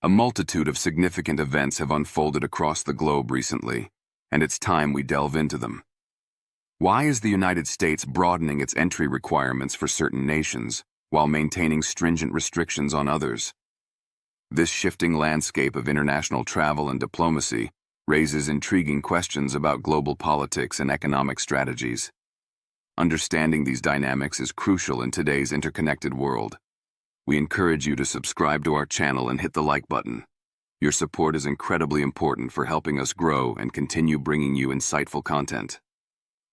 A multitude of significant events have unfolded across the globe recently, and it's time we delve into them. Why is the United States broadening its entry requirements for certain nations while maintaining stringent restrictions on others? This shifting landscape of international travel and diplomacy raises intriguing questions about global politics and economic strategies. Understanding these dynamics is crucial in today's interconnected world. We encourage you to subscribe to our channel and hit the like button. Your support is incredibly important for helping us grow and continue bringing you insightful content.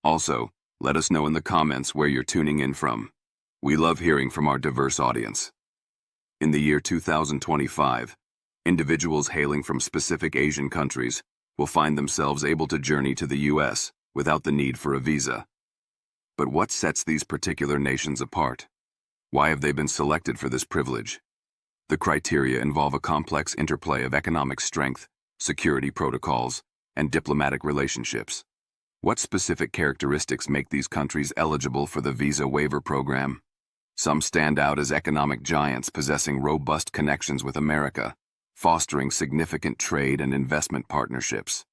Also, let us know in the comments where you're tuning in from. We love hearing from our diverse audience. In the year 2025, individuals hailing from specific Asian countries will find themselves able to journey to the U.S. without the need for a visa. But what sets these particular nations apart? Why have they been selected for this privilege? The criteria involve a complex interplay of economic strength, security protocols, and diplomatic relationships. What specific characteristics make these countries eligible for the Visa Waiver Program? Some stand out as economic giants possessing robust connections with America, fostering significant trade and investment partnerships.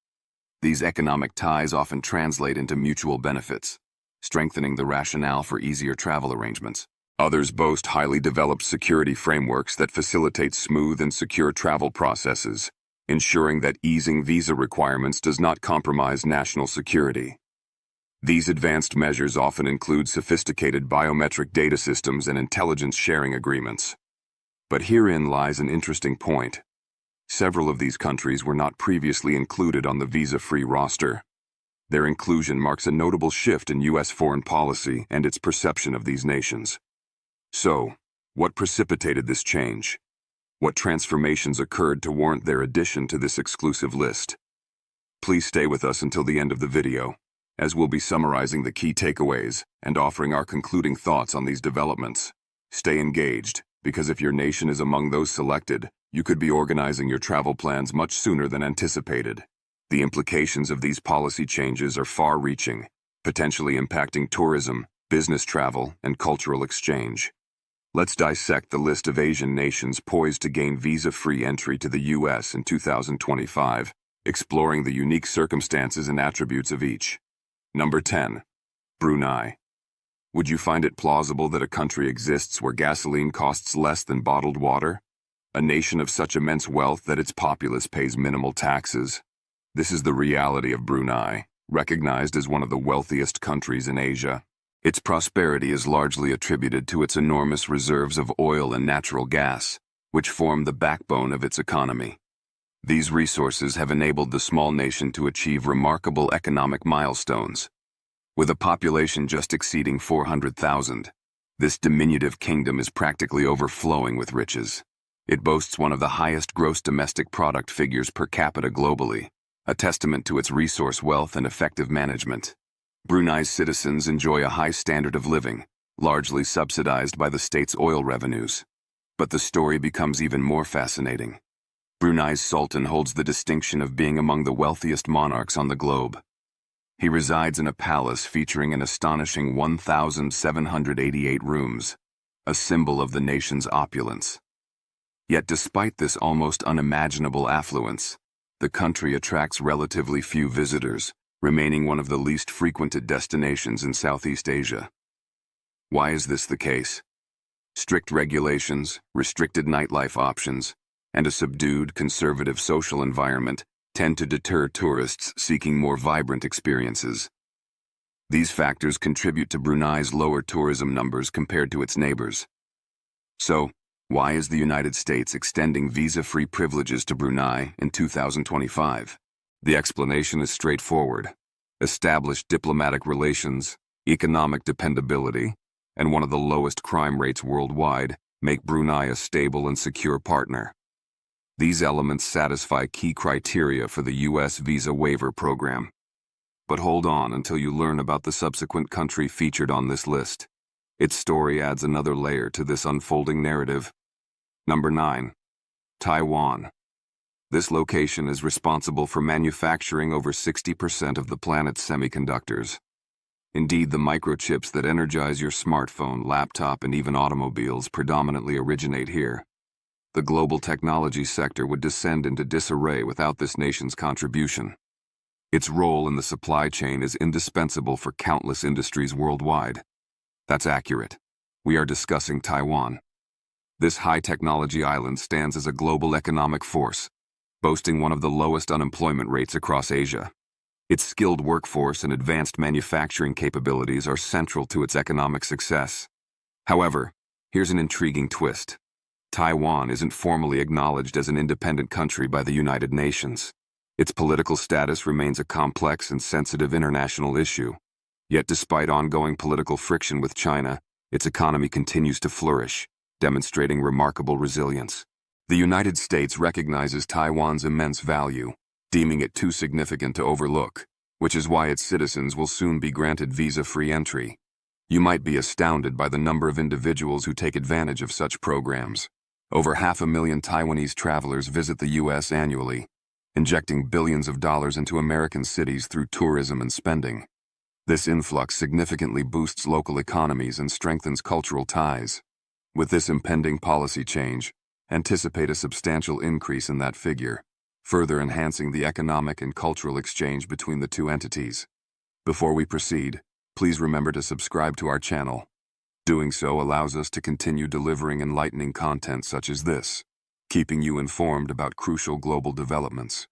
These economic ties often translate into mutual benefits, strengthening the rationale for easier travel arrangements. Others boast highly developed security frameworks that facilitate smooth and secure travel processes, ensuring that easing visa requirements does not compromise national security. These advanced measures often include sophisticated biometric data systems and intelligence sharing agreements. But herein lies an interesting point. Several of these countries were not previously included on the visa-free roster. Their inclusion marks a notable shift in U.S. foreign policy and its perception of these nations. So, what precipitated this change? What transformations occurred to warrant their addition to this exclusive list? Please stay with us until the end of the video, as we'll be summarizing the key takeaways and offering our concluding thoughts on these developments. Stay engaged, because if your nation is among those selected, you could be organizing your travel plans much sooner than anticipated. The implications of these policy changes are far-reaching, potentially impacting tourism, business travel, and cultural exchange. Let's dissect the list of Asian nations poised to gain visa-free entry to the U.S. in 2025, exploring the unique circumstances and attributes of each. Number 10. Brunei. Would you find it plausible that a country exists where gasoline costs less than bottled water? A nation of such immense wealth that its populace pays minimal taxes? This is the reality of Brunei, recognized as one of the wealthiest countries in Asia. Its prosperity is largely attributed to its enormous reserves of oil and natural gas, which form the backbone of its economy. These resources have enabled the small nation to achieve remarkable economic milestones. With a population just exceeding 400,000, this diminutive kingdom is practically overflowing with riches. It boasts one of the highest gross domestic product figures per capita globally, a testament to its resource wealth and effective management. Brunei's citizens enjoy a high standard of living, largely subsidized by the state's oil revenues. But the story becomes even more fascinating. Brunei's Sultan holds the distinction of being among the wealthiest monarchs on the globe. He resides in a palace featuring an astonishing 1,788 rooms, a symbol of the nation's opulence. Yet despite this almost unimaginable affluence, the country attracts relatively few visitors, remaining one of the least frequented destinations in Southeast Asia. Why is this the case? Strict regulations, restricted nightlife options, and a subdued, conservative social environment tend to deter tourists seeking more vibrant experiences. These factors contribute to Brunei's lower tourism numbers compared to its neighbors. So, why is the United States extending visa-free privileges to Brunei in 2025? The explanation is straightforward. Established diplomatic relations, economic dependability, and one of the lowest crime rates worldwide make Brunei a stable and secure partner. These elements satisfy key criteria for the U.S. Visa Waiver Program. But hold on until you learn about the subsequent country featured on this list. Its story adds another layer to this unfolding narrative. Number 9. Taiwan. This location is responsible for manufacturing over 60% of the planet's semiconductors. Indeed, the microchips that energize your smartphone, laptop, and even automobiles predominantly originate here. The global technology sector would descend into disarray without this nation's contribution. Its role in the supply chain is indispensable for countless industries worldwide. That's accurate. We are discussing Taiwan. This high-technology island stands as a global economic force, boasting one of the lowest unemployment rates across Asia. Its skilled workforce and advanced manufacturing capabilities are central to its economic success. However, here's an intriguing twist. Taiwan isn't formally acknowledged as an independent country by the United Nations. Its political status remains a complex and sensitive international issue. Yet despite ongoing political friction with China, its economy continues to flourish, demonstrating remarkable resilience. The United States recognizes Taiwan's immense value, deeming it too significant to overlook, which is why its citizens will soon be granted visa-free entry. You might be astounded by the number of individuals who take advantage of such programs. Over 500,000 Taiwanese travelers visit the U.S. annually, injecting billions of dollars into American cities through tourism and spending. This influx significantly boosts local economies and strengthens cultural ties. With this impending policy change, anticipate a substantial increase in that figure, further enhancing the economic and cultural exchange between the two entities. Before we proceed, please remember to subscribe to our channel. Doing so allows us to continue delivering enlightening content such as this, keeping you informed about crucial global developments.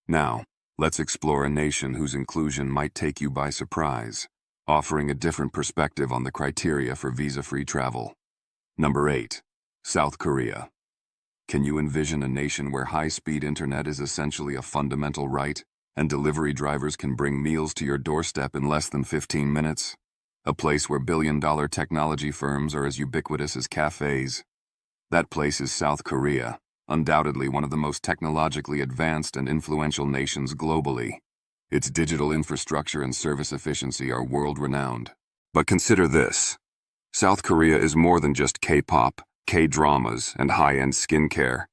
Now, let's explore a nation whose inclusion might take you by surprise, offering a different perspective on the criteria for visa-free travel. Number 8. South Korea. Can you envision a nation where high-speed internet is essentially a fundamental right, and delivery drivers can bring meals to your doorstep in less than 15 minutes? A place where billion-dollar technology firms are as ubiquitous as cafes. That place is South Korea, undoubtedly one of the most technologically advanced and influential nations globally. Its digital infrastructure and service efficiency are world-renowned. But consider this. South Korea is more than just K-pop, K-dramas, and high-end skincare.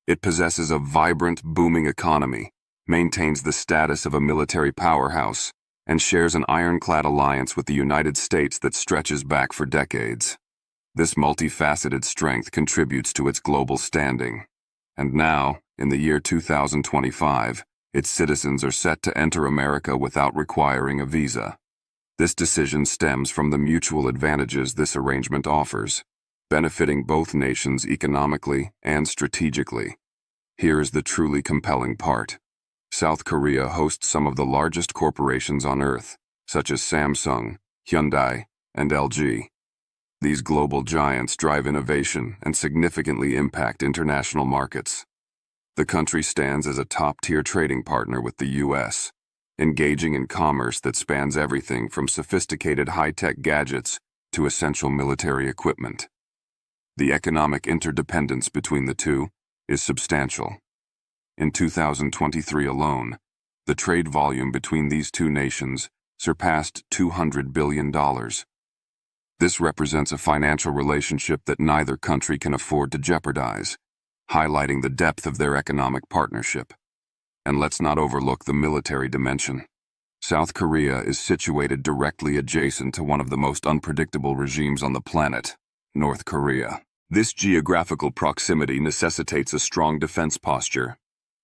It possesses a vibrant, booming economy, maintains the status of a military powerhouse, and shares an ironclad alliance with the United States that stretches back for decades. This multifaceted strength contributes to its global standing. And now, in the year 2025, its citizens are set to enter America without requiring a visa. This decision stems from the mutual advantages this arrangement offers, benefiting both nations economically and strategically. Here is the truly compelling part. South Korea hosts some of the largest corporations on Earth, such as Samsung, Hyundai, and LG. These global giants drive innovation and significantly impact international markets. The country stands as a top-tier trading partner with the U.S., engaging in commerce that spans everything from sophisticated high-tech gadgets to essential military equipment. The economic interdependence between the two is substantial. In 2023 alone, the trade volume between these two nations surpassed $200 billion. This represents a financial relationship that neither country can afford to jeopardize, highlighting the depth of their economic partnership. And let's not overlook the military dimension. South Korea is situated directly adjacent to one of the most unpredictable regimes on the planet, North Korea. This geographical proximity necessitates a strong defense posture.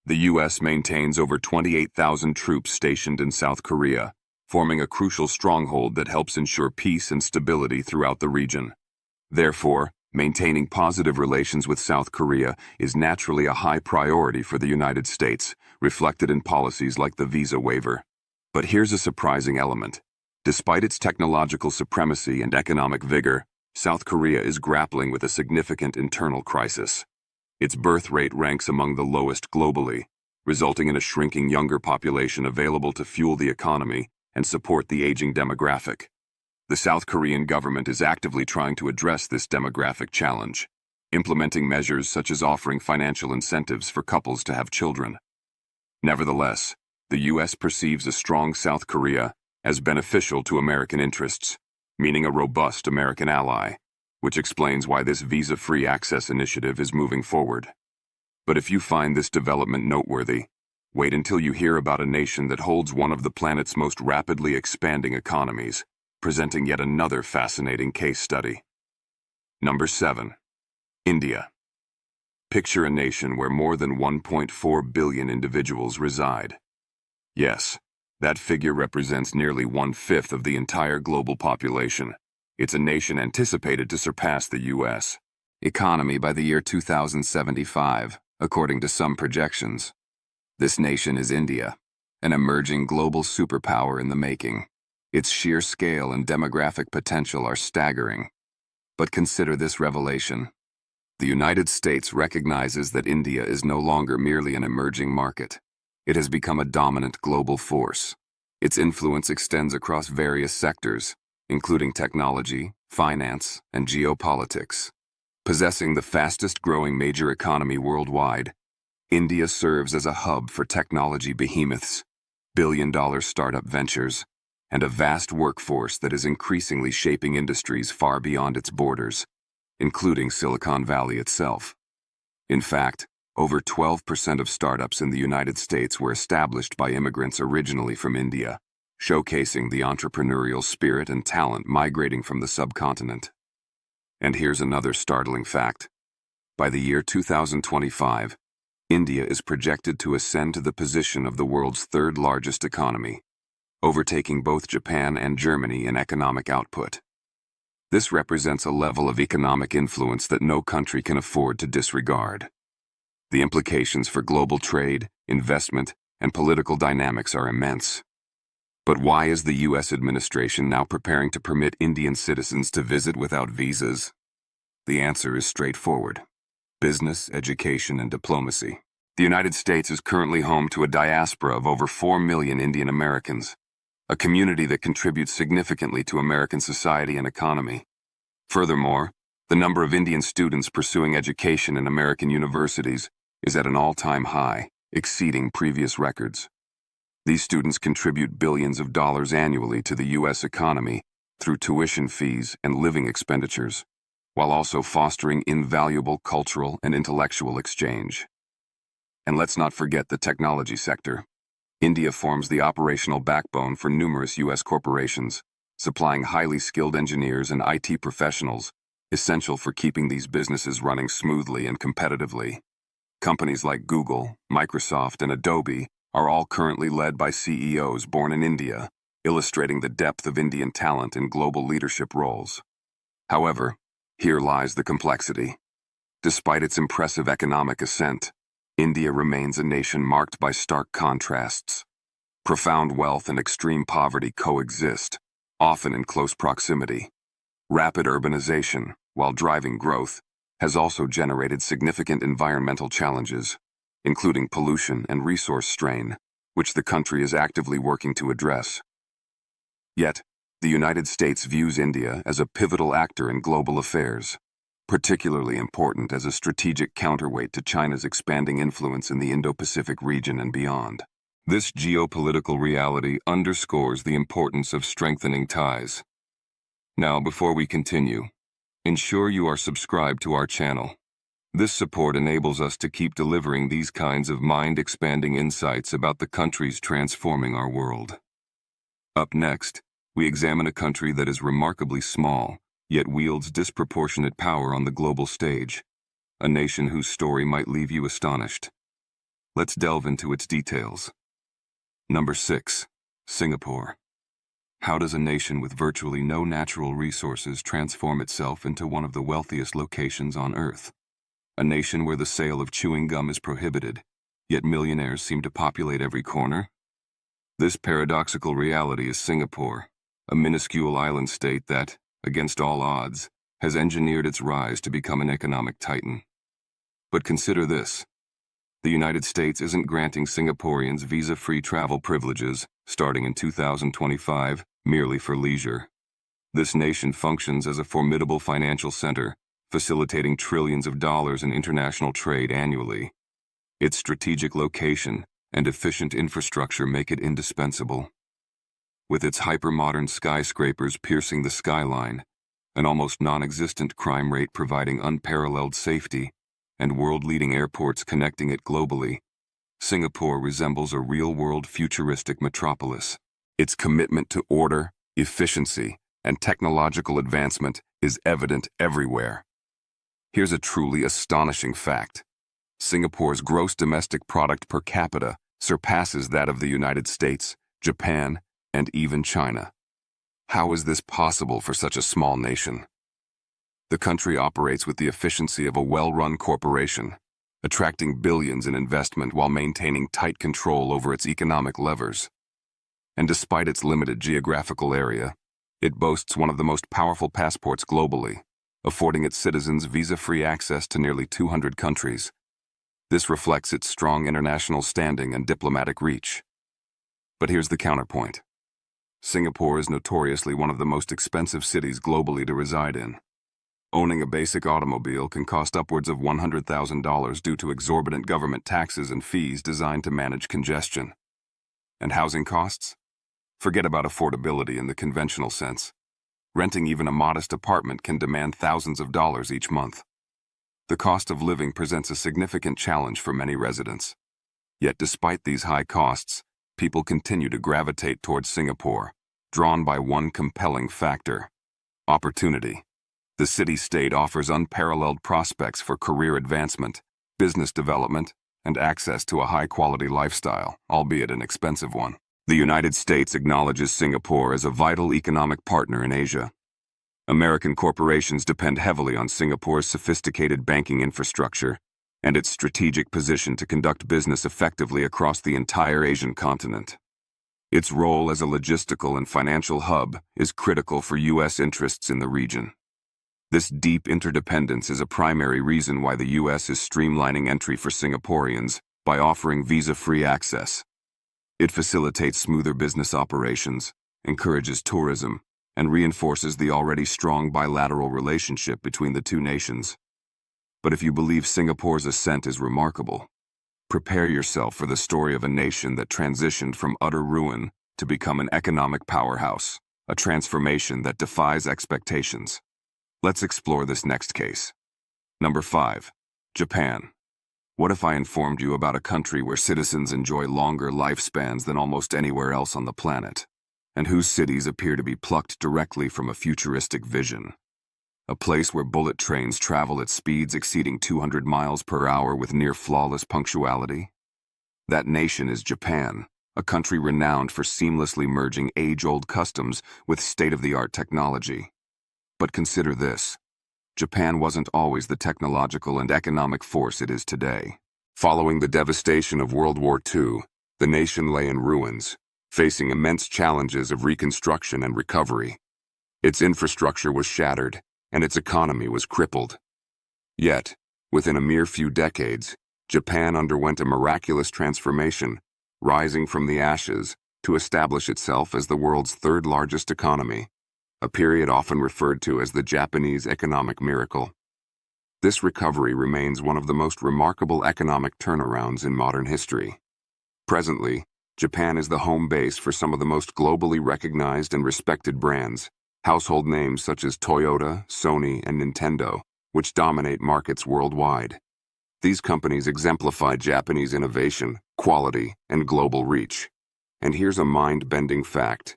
The U.S. maintains over 28,000 troops stationed in South Korea, forming a crucial stronghold that helps ensure peace and stability throughout the region. Therefore, maintaining positive relations with South Korea is naturally a high priority for the United States, reflected in policies like the Visa Waiver. But here's a surprising element. Despite its technological supremacy and economic vigor, South Korea is grappling with a significant internal crisis. Its birth rate ranks among the lowest globally, resulting in a shrinking younger population available to fuel the economy and support the aging demographic. The South Korean government is actively trying to address this demographic challenge, implementing measures such as offering financial incentives for couples to have children. Nevertheless, the U.S. perceives a strong South Korea as beneficial to American interests, meaning a robust American ally, which explains why this visa-free access initiative is moving forward. But if you find this development noteworthy, wait until you hear about a nation that holds one of the planet's most rapidly expanding economies, presenting yet another fascinating case study. Number 7. India. Picture a nation where more than 1.4 billion individuals reside. Yes, that figure represents nearly 1/5 of the entire global population. It's a nation anticipated to surpass the U.S. economy by the year 2075, according to some projections. This nation is India, an emerging global superpower in the making. Its sheer scale and demographic potential are staggering. But consider this revelation. The United States recognizes that India is no longer merely an emerging market. It has become a dominant global force. Its influence extends across various sectors, including technology, finance, and geopolitics. Possessing the fastest-growing major economy worldwide, India serves as a hub for technology behemoths, billion-dollar startup ventures, and a vast workforce that is increasingly shaping industries far beyond its borders, including Silicon Valley itself. In fact, over 12% of startups in the United States were established by immigrants originally from India, showcasing the entrepreneurial spirit and talent migrating from the subcontinent. And here's another startling fact. By the year 2025, India is projected to ascend to the position of the world's third-largest economy, overtaking both Japan and Germany in economic output. This represents a level of economic influence that no country can afford to disregard. The implications for global trade, investment, and political dynamics are immense. But why is the U.S. administration now preparing to permit Indian citizens to visit without visas? The answer is straightforward: business, education, and diplomacy. The United States is currently home to a diaspora of over 4 million Indian Americans, a community that contributes significantly to American society and economy. Furthermore, the number of Indian students pursuing education in American universities is at an all-time high, exceeding previous records. These students contribute billions of dollars annually to the U.S. economy through tuition fees and living expenditures, while also fostering invaluable cultural and intellectual exchange. And let's not forget the technology sector. India forms the operational backbone for numerous U.S. corporations, supplying highly skilled engineers and IT professionals, essential for keeping these businesses running smoothly and competitively. Companies like Google, Microsoft, and Adobe are all currently led by CEOs born in India, illustrating the depth of Indian talent in global leadership roles. However, here lies the complexity. Despite its impressive economic ascent, India remains a nation marked by stark contrasts. Profound wealth and extreme poverty coexist, often in close proximity. Rapid urbanization, while driving growth, has also generated significant environmental challenges, including pollution and resource strain, which the country is actively working to address. Yet, the United States views India as a pivotal actor in global affairs, particularly important as a strategic counterweight to China's expanding influence in the Indo-Pacific region and beyond. This geopolitical reality underscores the importance of strengthening ties. Now, before we continue, ensure you are subscribed to our channel. This support enables us to keep delivering these kinds of mind-expanding insights about the countries transforming our world. Up next, we examine a country that is remarkably small, yet wields disproportionate power on the global stage, a nation whose story might leave you astonished. Let's delve into its details. Number 6. Singapore. How does a nation with virtually no natural resources transform itself into one of the wealthiest locations on Earth? A nation where the sale of chewing gum is prohibited, yet millionaires seem to populate every corner? This paradoxical reality is Singapore, a minuscule island state that, against all odds, has engineered its rise to become an economic titan. But consider this. The United States isn't granting Singaporeans visa-free travel privileges, starting in 2025, merely for leisure. This nation functions as a formidable financial center, facilitating trillions of dollars in international trade annually. Its strategic location and efficient infrastructure make it indispensable. With its hyper-modern skyscrapers piercing the skyline, an almost non-existent crime rate providing unparalleled safety, and world-leading airports connecting it globally, Singapore resembles a real-world futuristic metropolis. Its commitment to order, efficiency, and technological advancement is evident everywhere. Here's a truly astonishing fact. Singapore's gross domestic product per capita surpasses that of the United States, Japan, and even China. How is this possible for such a small nation? The country operates with the efficiency of a well-run corporation, attracting billions in investment while maintaining tight control over its economic levers. And despite its limited geographical area, it boasts one of the most powerful passports globally, affording its citizens visa-free access to nearly 200 countries. This reflects its strong international standing and diplomatic reach. But here's the counterpoint. Singapore is notoriously one of the most expensive cities globally to reside in. Owning a basic automobile can cost upwards of $100,000 due to exorbitant government taxes and fees designed to manage congestion. And housing costs? Forget about affordability in the conventional sense. Renting even a modest apartment can demand thousands of dollars each month. The cost of living presents a significant challenge for many residents. Yet despite these high costs, people continue to gravitate towards Singapore, drawn by one compelling factor: opportunity. The city-state offers unparalleled prospects for career advancement, business development, and access to a high-quality lifestyle, albeit an expensive one. The United States acknowledges Singapore as a vital economic partner in Asia. American corporations depend heavily on Singapore's sophisticated banking infrastructure and its strategic position to conduct business effectively across the entire Asian continent. Its role as a logistical and financial hub is critical for U.S. interests in the region. This deep interdependence is a primary reason why the U.S. is streamlining entry for Singaporeans by offering visa-free access. It facilitates smoother business operations, encourages tourism, and reinforces the already strong bilateral relationship between the two nations. But if you believe Singapore's ascent is remarkable, prepare yourself for the story of a nation that transitioned from utter ruin to become an economic powerhouse, a transformation that defies expectations. Let's explore this next case. Number 5. Japan. What if I informed you about a country where citizens enjoy longer lifespans than almost anywhere else on the planet, and whose cities appear to be plucked directly from a futuristic vision? A place where bullet trains travel at speeds exceeding 200 miles per hour with near-flawless punctuality? That nation is Japan, a country renowned for seamlessly merging age-old customs with state-of-the-art technology. But consider this. Japan wasn't always the technological and economic force it is today. Following the devastation of World War II, the nation lay in ruins, facing immense challenges of reconstruction and recovery. Its infrastructure was shattered, and its economy was crippled. Yet, within a mere few decades, Japan underwent a miraculous transformation, rising from the ashes to establish itself as the world's third-largest economy, a period often referred to as the Japanese economic miracle. This recovery remains one of the most remarkable economic turnarounds in modern history. Presently, Japan is the home base for some of the most globally recognized and respected brands, household names such as Toyota, Sony, and Nintendo, which dominate markets worldwide. These companies exemplify Japanese innovation, quality, and global reach. And here's a mind-bending fact.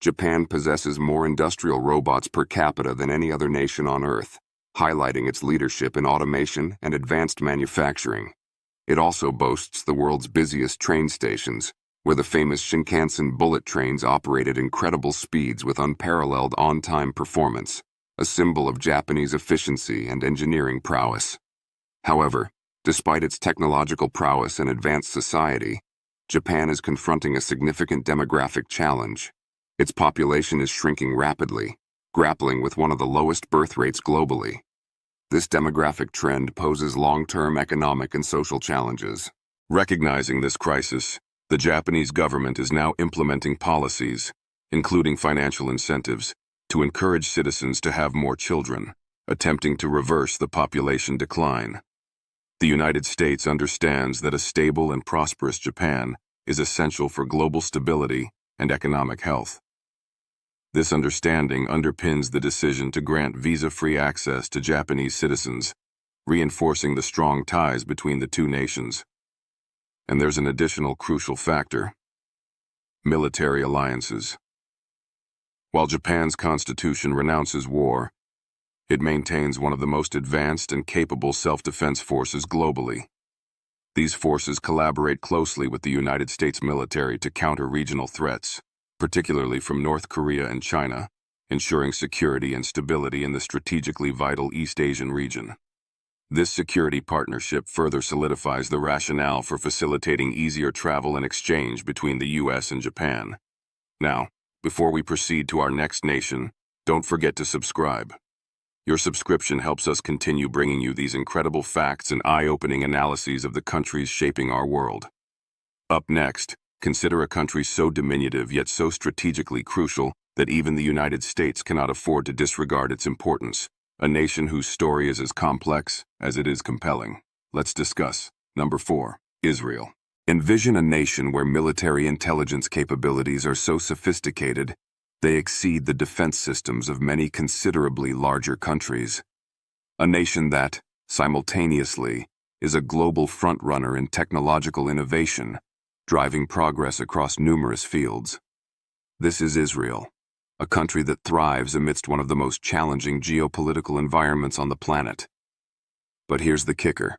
Japan possesses more industrial robots per capita than any other nation on Earth, highlighting its leadership in automation and advanced manufacturing. It also boasts the world's busiest train stations, where the famous Shinkansen bullet trains operate at incredible speeds with unparalleled on-time performance, a symbol of Japanese efficiency and engineering prowess. However, despite its technological prowess and advanced society, Japan is confronting a significant demographic challenge. Its population is shrinking rapidly, grappling with one of the lowest birth rates globally. This demographic trend poses long-term economic and social challenges. Recognizing this crisis, the Japanese government is now implementing policies, including financial incentives, to encourage citizens to have more children, attempting to reverse the population decline. The United States understands that a stable and prosperous Japan is essential for global stability and economic health. This understanding underpins the decision to grant visa-free access to Japanese citizens, reinforcing the strong ties between the two nations. And there's an additional crucial factor: military alliances. While Japan's constitution renounces war, it maintains one of the most advanced and capable self-defense forces globally. These forces collaborate closely with the United States military to counter regional threats, particularly from North Korea and China, ensuring security and stability in the strategically vital East Asian region. This security partnership further solidifies the rationale for facilitating easier travel and exchange between the U.S. and Japan. Now, before we proceed to our next nation, don't forget to subscribe. Your subscription helps us continue bringing you these incredible facts and eye-opening analyses of the countries shaping our world. Up next, consider a country so diminutive yet so strategically crucial that even the United States cannot afford to disregard its importance. A nation whose story is as complex as it is compelling. Let's discuss. Number 4. Israel. Envision a nation where military intelligence capabilities are so sophisticated they exceed the defense systems of many considerably larger countries. A nation that, simultaneously, is a global frontrunner in technological innovation, driving progress across numerous fields. This is Israel, a country that thrives amidst one of the most challenging geopolitical environments on the planet. But here's the kicker.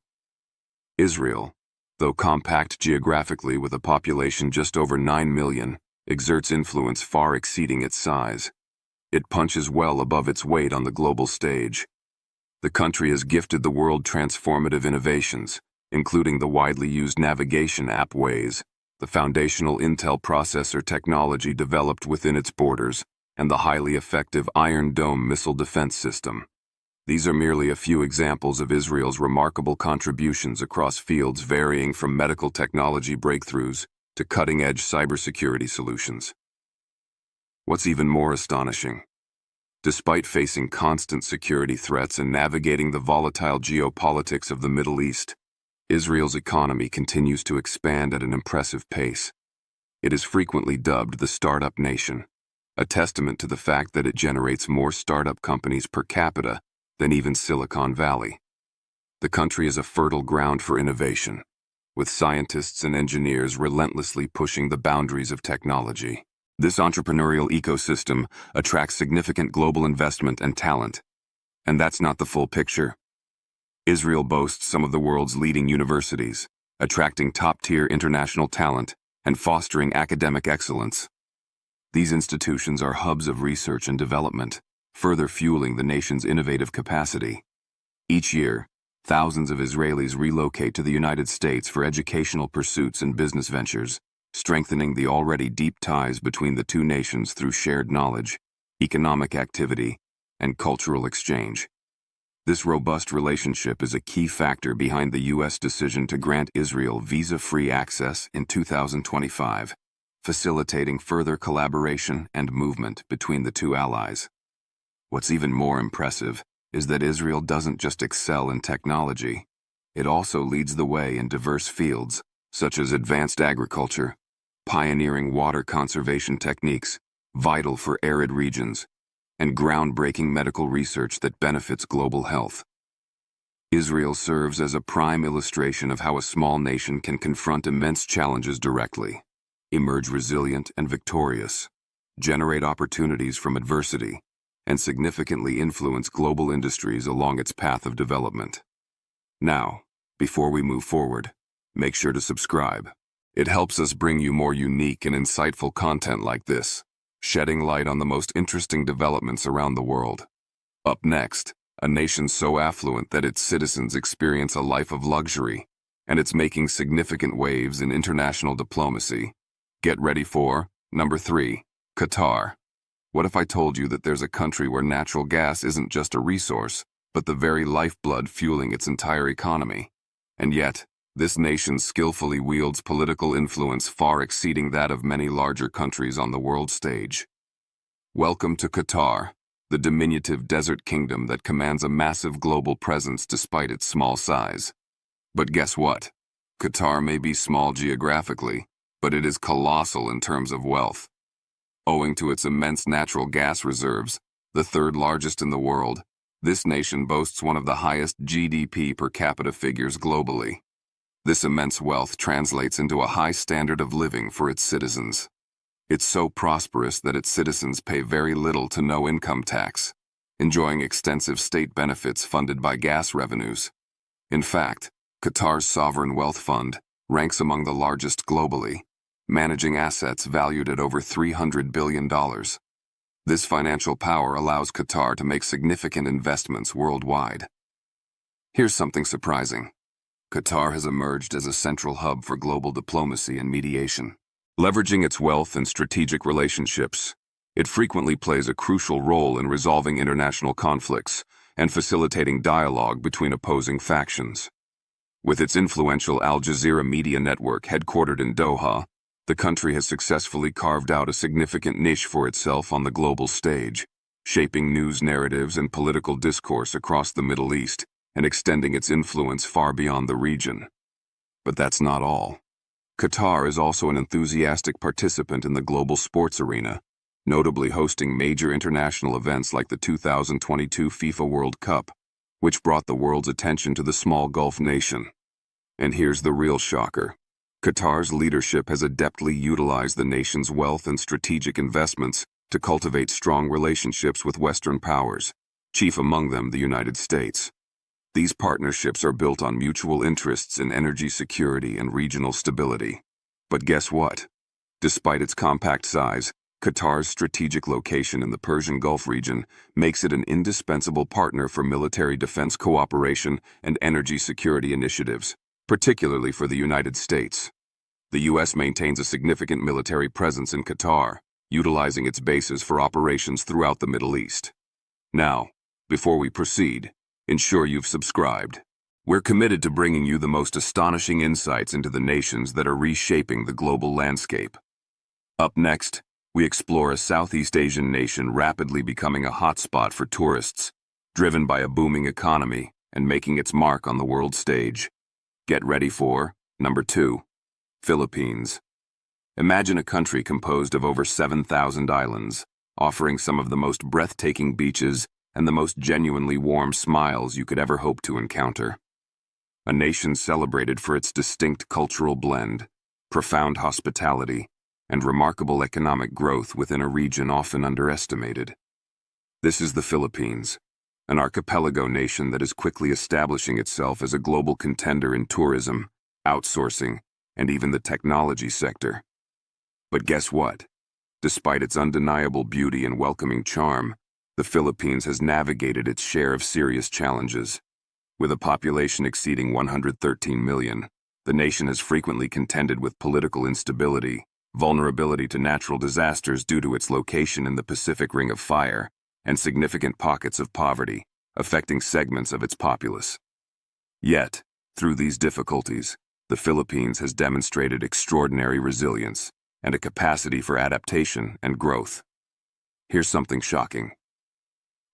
Israel, though compact geographically with a population just over 9 million, exerts influence far exceeding its size. It punches well above its weight on the global stage. The country has gifted the world transformative innovations, including the widely used navigation app Waze, the foundational Intel processor technology developed within its borders, and the highly effective Iron Dome missile defense system. These are merely a few examples of Israel's remarkable contributions across fields varying from medical technology breakthroughs to cutting-edge cybersecurity solutions. What's even more astonishing? Despite facing constant security threats and navigating the volatile geopolitics of the Middle East, Israel's economy continues to expand at an impressive pace. It is frequently dubbed the startup nation, a testament to the fact that it generates more startup companies per capita than even Silicon Valley. The country is a fertile ground for innovation, with scientists and engineers relentlessly pushing the boundaries of technology. This entrepreneurial ecosystem attracts significant global investment and talent. And that's not the full picture. Israel boasts some of the world's leading universities, attracting top-tier international talent and fostering academic excellence. These institutions are hubs of research and development, further fueling the nation's innovative capacity. Each year, thousands of Israelis relocate to the United States for educational pursuits and business ventures, strengthening the already deep ties between the two nations through shared knowledge, economic activity, and cultural exchange. This robust relationship is a key factor behind the U.S. decision to grant Israel visa-free access in 2025, facilitating further collaboration and movement between the two allies. What's even more impressive is that Israel doesn't just excel in technology, it also leads the way in diverse fields, such as advanced agriculture, pioneering water conservation techniques, vital for arid regions, and groundbreaking medical research that benefits global health. Israel serves as a prime illustration of how a small nation can confront immense challenges directly, emerge resilient and victorious, generate opportunities from adversity, and significantly influence global industries along its path of development. Now, before we move forward, make sure to subscribe. It helps us bring you more unique and insightful content like this, shedding light on the most interesting developments around the world. Up next, a nation so affluent that its citizens experience a life of luxury, and it's making significant waves in international diplomacy. Get ready for number 3, Qatar. What if I told you that there's a country where natural gas isn't just a resource, but the very lifeblood fueling its entire economy? And yet, this nation skillfully wields political influence far exceeding that of many larger countries on the world stage. Welcome to Qatar, the diminutive desert kingdom that commands a massive global presence despite its small size. But guess what? Qatar may be small geographically, but it is colossal in terms of wealth. Owing to its immense natural gas reserves, the third largest in the world, this nation boasts one of the highest GDP per capita figures globally. This immense wealth translates into a high standard of living for its citizens. It's so prosperous that its citizens pay very little to no income tax, enjoying extensive state benefits funded by gas revenues. In fact, Qatar's sovereign wealth fund ranks among the largest globally, managing assets valued at over $300 billion. This financial power allows Qatar to make significant investments worldwide. Here's something surprising. Qatar has emerged as a central hub for global diplomacy and mediation. Leveraging its wealth and strategic relationships, it frequently plays a crucial role in resolving international conflicts and facilitating dialogue between opposing factions. With its influential Al Jazeera media network headquartered in Doha, the country has successfully carved out a significant niche for itself on the global stage, shaping news narratives and political discourse across the Middle East and extending its influence far beyond the region. But that's not all. Qatar is also an enthusiastic participant in the global sports arena, notably hosting major international events like the 2022 FIFA World Cup, which brought the world's attention to the small Gulf nation. And here's the real shocker. Qatar's leadership has adeptly utilized the nation's wealth and strategic investments to cultivate strong relationships with Western powers, chief among them the United States. These partnerships are built on mutual interests in energy security and regional stability. But guess what? Despite its compact size, Qatar's strategic location in the Persian Gulf region makes it an indispensable partner for military defense cooperation and energy security initiatives, particularly for the United States. The U.S. maintains a significant military presence in Qatar, utilizing its bases for operations throughout the Middle East. Now, before we proceed, ensure you've subscribed. We're committed to bringing you the most astonishing insights into the nations that are reshaping the global landscape. Up next, we explore a Southeast Asian nation rapidly becoming a hotspot for tourists, driven by a booming economy and making its mark on the world stage. Get ready for number 2, Philippines. Imagine a country composed of over 7,000 islands, offering some of the most breathtaking beaches and the most genuinely warm smiles you could ever hope to encounter. A nation celebrated for its distinct cultural blend, profound hospitality, and remarkable economic growth within a region often underestimated. This is the Philippines, an archipelago nation that is quickly establishing itself as a global contender in tourism, outsourcing, and even the technology sector. But guess what? Despite its undeniable beauty and welcoming charm, the Philippines has navigated its share of serious challenges. With a population exceeding 113 million, the nation has frequently contended with political instability, vulnerability to natural disasters due to its location in the Pacific Ring of Fire, and significant pockets of poverty, affecting segments of its populace. Yet, through these difficulties, the Philippines has demonstrated extraordinary resilience and a capacity for adaptation and growth. Here's something shocking.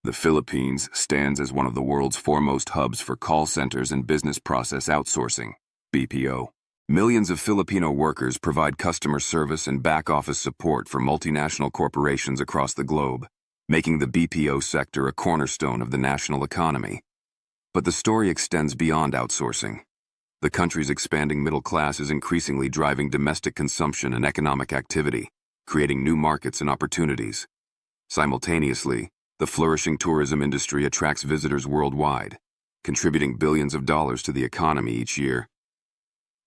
The Philippines stands as one of the world's foremost hubs for call centers and business process outsourcing, BPO. Millions of Filipino workers provide customer service and back-office support for multinational corporations across the globe, making the BPO sector a cornerstone of the national economy. But the story extends beyond outsourcing. The country's expanding middle class is increasingly driving domestic consumption and economic activity, creating new markets and opportunities. Simultaneously, the flourishing tourism industry attracts visitors worldwide, contributing billions of dollars to the economy each year.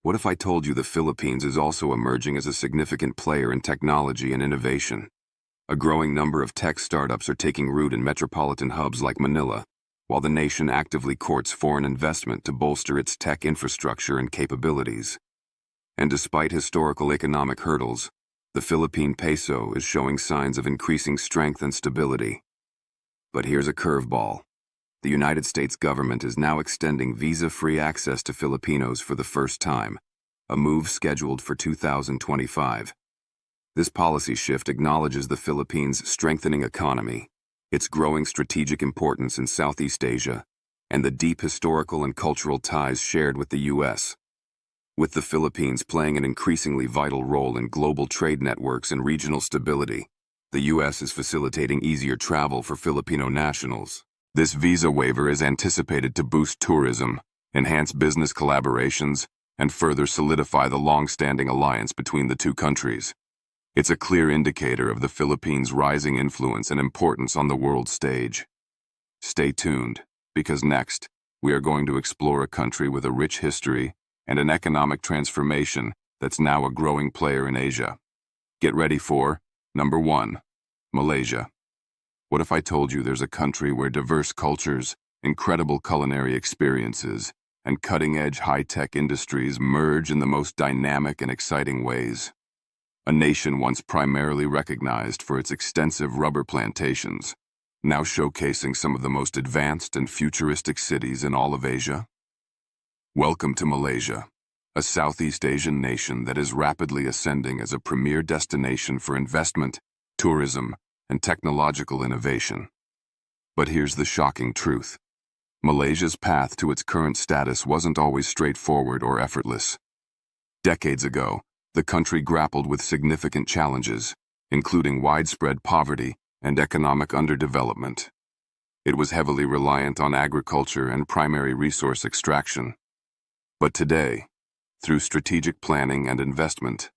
What if I told you the Philippines is also emerging as a significant player in technology and innovation? A growing number of tech startups are taking root in metropolitan hubs like Manila, while the nation actively courts foreign investment to bolster its tech infrastructure and capabilities. And despite historical economic hurdles, the Philippine peso is showing signs of increasing strength and stability. But here's a curveball. The United States government is now extending visa-free access to Filipinos for the first time, a move scheduled for 2025. This policy shift acknowledges the Philippines' strengthening economy, its growing strategic importance in Southeast Asia, and the deep historical and cultural ties shared with the U.S. With the Philippines playing an increasingly vital role in global trade networks and regional stability, the U.S. is facilitating easier travel for Filipino nationals. This visa waiver is anticipated to boost tourism, enhance business collaborations, and further solidify the long-standing alliance between the two countries. It's a clear indicator of the Philippines' rising influence and importance on the world stage. Stay tuned, because next, we are going to explore a country with a rich history and an economic transformation that's now a growing player in Asia. Get ready for number 1, Malaysia. What if I told you there's a country where diverse cultures, incredible culinary experiences, and cutting-edge high-tech industries merge in the most dynamic and exciting ways? A nation once primarily recognized for its extensive rubber plantations, now showcasing some of the most advanced and futuristic cities in all of Asia? Welcome to Malaysia, a Southeast Asian nation that is rapidly ascending as a premier destination for investment, tourism, and technological innovation. But here's the shocking truth. Malaysia's path to its current status wasn't always straightforward or effortless. Decades ago, the country grappled with significant challenges, including widespread poverty and economic underdevelopment. It was heavily reliant on agriculture and primary resource extraction. But today, through strategic planning and investment,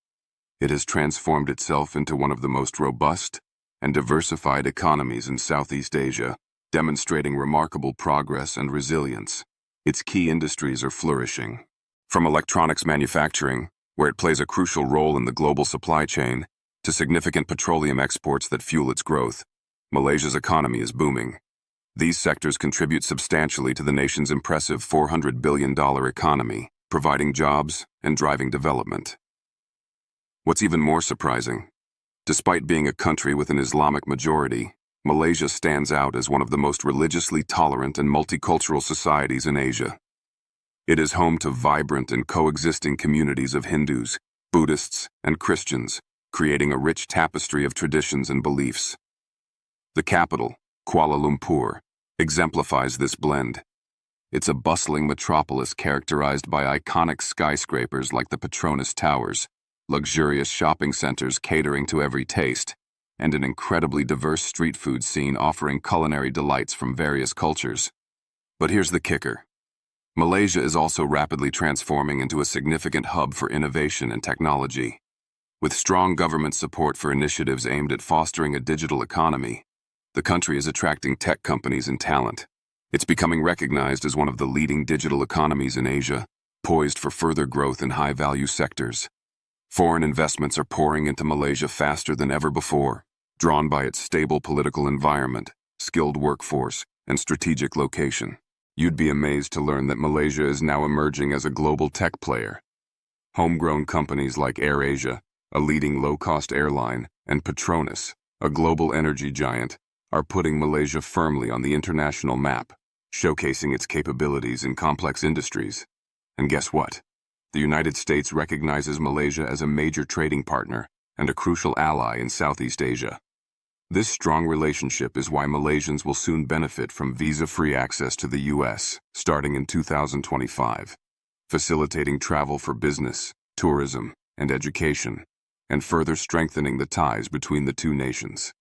it has transformed itself into one of the most robust and diversified economies in Southeast Asia, demonstrating remarkable progress and resilience. Its key industries are flourishing. From electronics manufacturing, where it plays a crucial role in the global supply chain, to significant petroleum exports that fuel its growth, Malaysia's economy is booming. These sectors contribute substantially to the nation's impressive $400 billion economy, providing jobs and driving development. What's even more surprising, despite being a country with an Islamic majority, Malaysia stands out as one of the most religiously tolerant and multicultural societies in Asia. It is home to vibrant and coexisting communities of Hindus, Buddhists, and Christians, creating a rich tapestry of traditions and beliefs. The capital, Kuala Lumpur, exemplifies this blend. It's a bustling metropolis characterized by iconic skyscrapers like the Petronas Towers, luxurious shopping centers catering to every taste, and an incredibly diverse street food scene offering culinary delights from various cultures. But here's the kicker. Malaysia is also rapidly transforming into a significant hub for innovation and technology. With strong government support for initiatives aimed at fostering a digital economy, the country is attracting tech companies and talent. It's becoming recognized as one of the leading digital economies in Asia, poised for further growth in high-value sectors. Foreign investments are pouring into Malaysia faster than ever before, drawn by its stable political environment, skilled workforce, and strategic location. You'd be amazed to learn that Malaysia is now emerging as a global tech player. Homegrown companies like AirAsia, a leading low-cost airline, and Petronas, a global energy giant, are putting Malaysia firmly on the international map, showcasing its capabilities in complex industries. And guess what? The United States recognizes Malaysia as a major trading partner and a crucial ally in Southeast Asia. This strong relationship is why Malaysians will soon benefit from visa-free access to the U.S. starting in 2025, facilitating travel for business, tourism, and education, and further strengthening the ties between the two nations.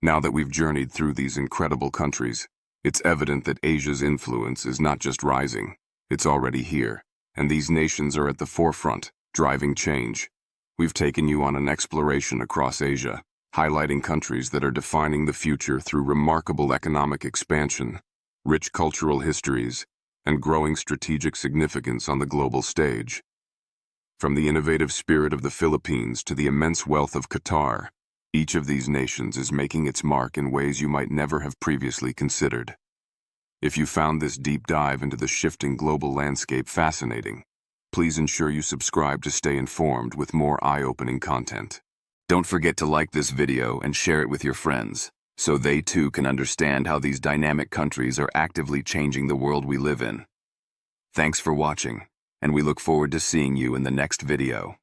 Now that we've journeyed through these incredible countries, it's evident that Asia's influence is not just rising, it's already here. And these nations are at the forefront, driving change. We've taken you on an exploration across Asia, highlighting countries that are defining the future through remarkable economic expansion, rich cultural histories, and growing strategic significance on the global stage. From the innovative spirit of the Philippines to the immense wealth of Qatar, each of these nations is making its mark in ways you might never have previously considered. If you found this deep dive into the shifting global landscape fascinating, please ensure you subscribe to stay informed with more eye-opening content. Don't forget to like this video and share it with your friends, so they too can understand how these dynamic countries are actively changing the world we live in. Thanks for watching, and we look forward to seeing you in the next video.